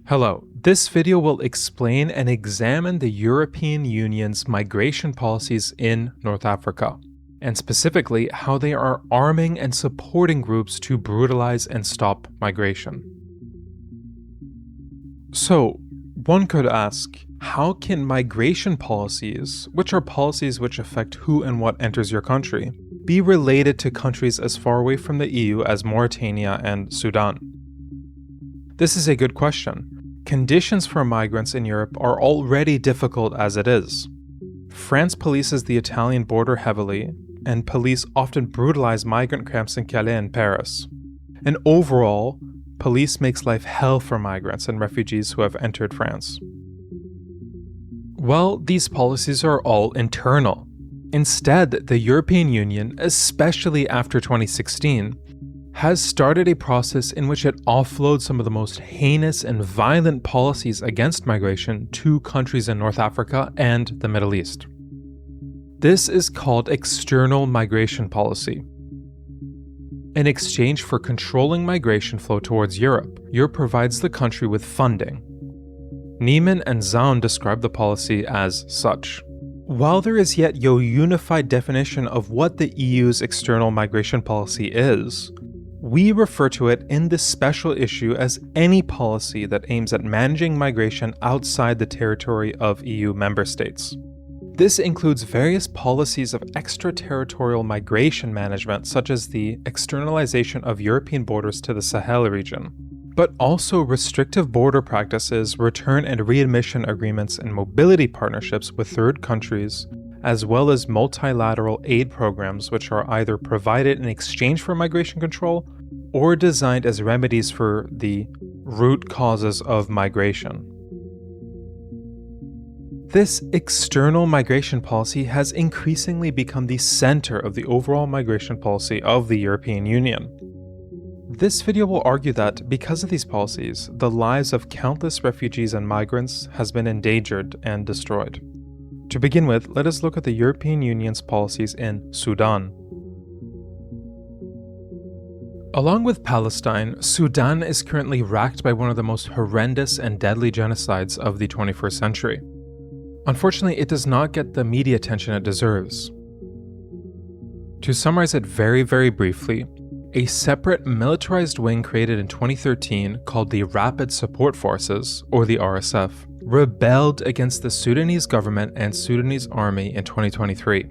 Hello, this video will explain and examine the European Union's migration policies in North Africa, and specifically how they are arming and supporting groups to brutalize and stop migration. So, one could ask, how can migration policies, which are policies which affect who and what enters your country, be related to countries as far away from the EU as Mauritania and Sudan? This is a good question. Conditions for migrants in Europe are already difficult as it is. France polices the Italian border heavily, and police often brutalize migrant camps in Calais and Paris. And overall, police makes life hell for migrants and refugees who have entered France. Well, these policies are all internal. Instead, the European Union, especially after 2016, has started a process in which it offloads some of the most heinous and violent policies against migration to countries in North Africa and the Middle East. This is called external migration policy. In exchange for controlling migration flow towards Europe provides the country with funding. Niemann and Zaun describe the policy as such. While there is yet no unified definition of what the EU's external migration policy is, we refer to it in this special issue as any policy that aims at managing migration outside the territory of EU member states. This includes various policies of extraterritorial migration management, such as the externalization of European borders to the Sahel region, but also restrictive border practices, return and readmission agreements, and mobility partnerships with third countries, as well as multilateral aid programs which are either provided in exchange for migration control or designed as remedies for the root causes of migration. This external migration policy has increasingly become the center of the overall migration policy of the European Union. This video will argue that, because of these policies, the lives of countless refugees and migrants has been endangered and destroyed. To begin with, let us look at the European Union's policies in Sudan. Along with Palestine, Sudan is currently racked by one of the most horrendous and deadly genocides of the 21st century. Unfortunately, it does not get the media attention it deserves. To summarize it very, very briefly, a separate militarized wing created in 2013 called the Rapid Support Forces, or the RSF, rebelled against the Sudanese government and Sudanese army in 2023.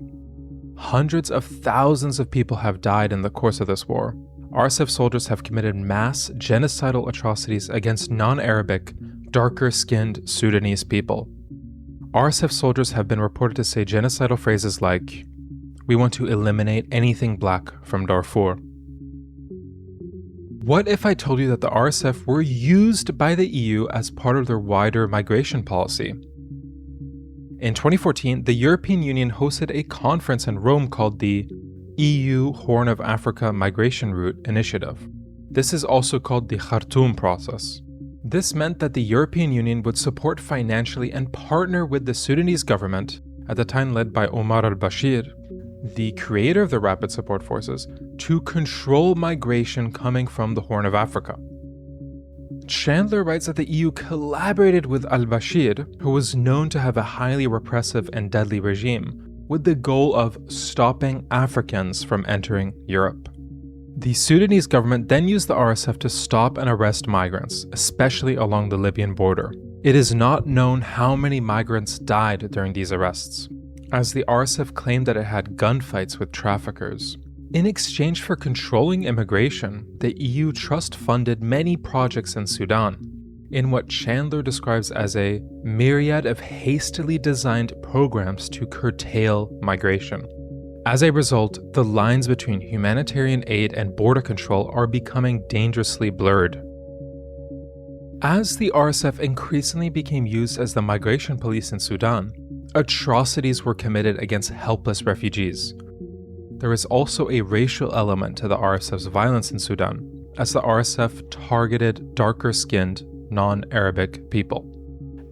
Hundreds of thousands of people have died in the course of this war. RSF soldiers have committed mass genocidal atrocities against non-Arabic, darker-skinned Sudanese people. RSF soldiers have been reported to say genocidal phrases like, "We want to eliminate anything black from Darfur." What if I told you that the RSF were used by the EU as part of their wider migration policy? In 2014, the European Union hosted a conference in Rome called the EU Horn of Africa Migration Route Initiative. This is also called the Khartoum process. This meant that the European Union would support financially and partner with the Sudanese government, at the time led by Omar al-Bashir, the creator of the Rapid Support Forces, to control migration coming from the Horn of Africa. Chandler writes that the EU collaborated with al-Bashir, who was known to have a highly repressive and deadly regime, with the goal of stopping Africans from entering Europe. The Sudanese government then used the RSF to stop and arrest migrants, especially along the Libyan border. It is not known how many migrants died during these arrests, as the RSF claimed that it had gunfights with traffickers. In exchange for controlling immigration, the EU trust-funded many projects in Sudan, in what Chandler describes as a myriad of hastily designed programs to curtail migration. As a result, the lines between humanitarian aid and border control are becoming dangerously blurred. As the RSF increasingly became used as the migration police in Sudan, atrocities were committed against helpless refugees. There is also a racial element to the RSF's violence in Sudan, as the RSF targeted darker-skinned, non-Arabic people.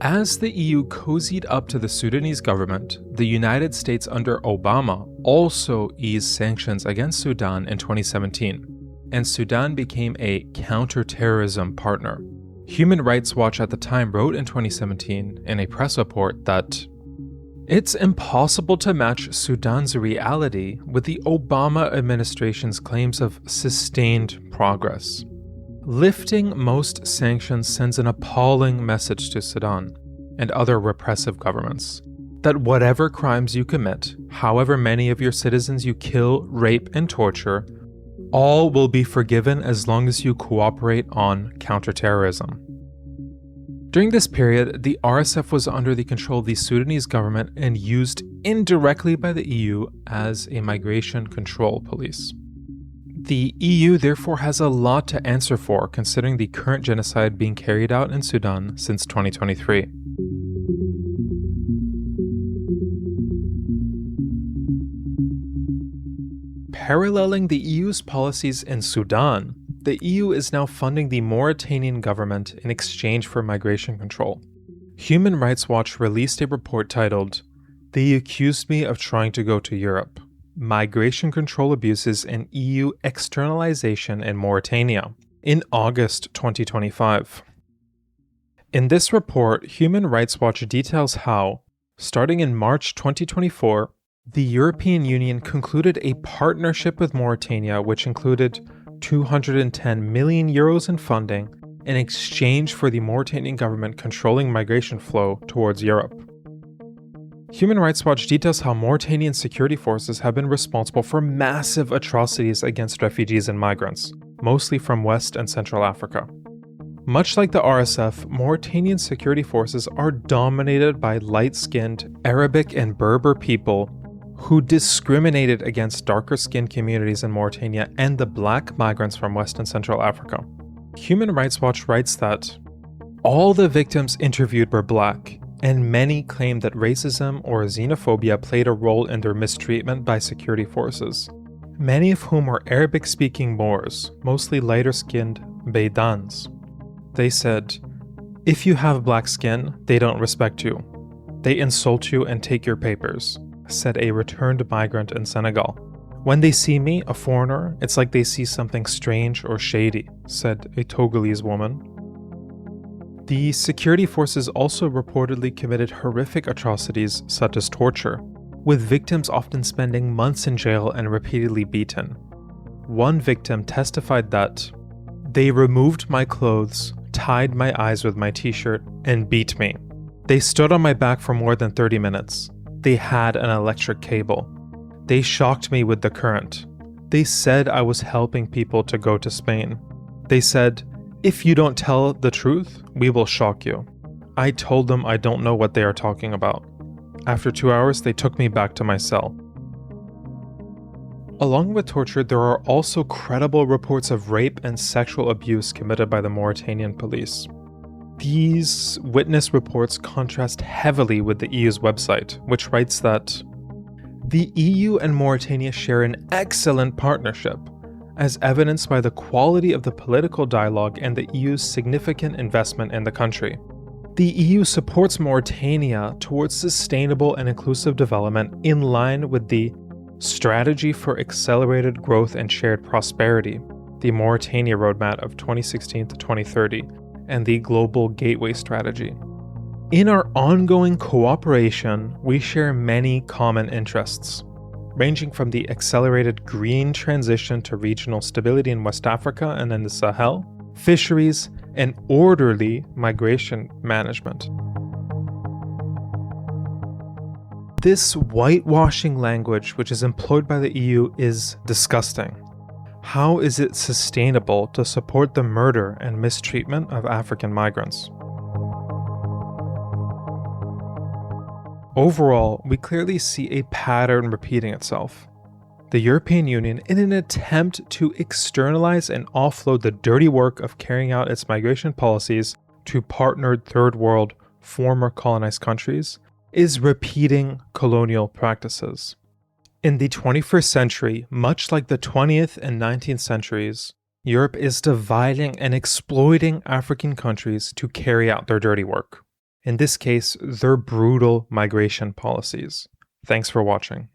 As the EU cozied up to the Sudanese government, the United States under Obama also eased sanctions against Sudan in 2017. and Sudan became a counterterrorism partner. Human Rights Watch at the time wrote in 2017 in a press report that it's impossible to match Sudan's reality with the Obama administration's claims of sustained progress. Lifting most sanctions sends an appalling message to Sudan and other repressive governments that whatever crimes you commit, however many of your citizens you kill, rape, and torture, all will be forgiven as long as you cooperate on counterterrorism. During this period, the RSF was under the control of the Sudanese government and used indirectly by the EU as a migration control police. The EU therefore has a lot to answer for considering the current genocide being carried out in Sudan since 2023. Paralleling the EU's policies in Sudan, the EU is now funding the Mauritanian government in exchange for migration control. Human Rights Watch released a report titled, "They accused me of trying to go to Europe. Migration control abuses and EU externalization in Mauritania," in August 2025. In this report, Human Rights Watch details how, starting in March 2024, the European Union concluded a partnership with Mauritania which included 210 million euros in funding in exchange for the Mauritanian government controlling migration flow towards Europe. Human Rights Watch details how Mauritanian security forces have been responsible for massive atrocities against refugees and migrants, mostly from West and Central Africa. Much like the RSF, Mauritanian security forces are dominated by light-skinned Arabic and Berber people who discriminated against darker-skinned communities in Mauritania and the black migrants from West and Central Africa. Human Rights Watch writes that all the victims interviewed were black, and many claimed that racism or xenophobia played a role in their mistreatment by security forces, many of whom were Arabic-speaking Moors, mostly lighter-skinned Beidans. They said, "If you have black skin, they don't respect you. They insult you and take your papers," said a returned migrant in Senegal. "When they see me, a foreigner, it's like they see something strange or shady," said a Togolese woman. The security forces also reportedly committed horrific atrocities such as torture, with victims often spending months in jail and repeatedly beaten. One victim testified that, "They removed my clothes, tied my eyes with my t-shirt, and beat me. They stood on my back for more than 30 minutes. They had an electric cable. They shocked me with the current. They said I was helping people to go to Spain. They said, 'If you don't tell the truth, we will shock you.' I told them I don't know what they are talking about. After 2 hours, they took me back to my cell." Along with torture, there are also credible reports of rape and sexual abuse committed by the Mauritanian police. These witness reports contrast heavily with the EU's website, which writes that the EU and Mauritania share an excellent partnership, as evidenced by the quality of the political dialogue and the EU's significant investment in the country. The EU supports Mauritania towards sustainable and inclusive development in line with the Strategy for Accelerated Growth and Shared Prosperity, the Mauritania Roadmap of 2016 to 2030, and the Global Gateway Strategy. In our ongoing cooperation, we share many common interests, ranging from the accelerated green transition to regional stability in West Africa and in the Sahel, fisheries, and orderly migration management. This whitewashing language, which is employed by the EU, is disgusting. How is it sustainable to support the murder and mistreatment of African migrants? Overall, we clearly see a pattern repeating itself. The European Union, in an attempt to externalize and offload the dirty work of carrying out its migration policies to partnered third world, former colonized countries, is repeating colonial practices. In the 21st century, much like the 20th and 19th centuries, Europe is dividing and exploiting African countries to carry out their dirty work. In this case, their brutal migration policies. Thanks for watching.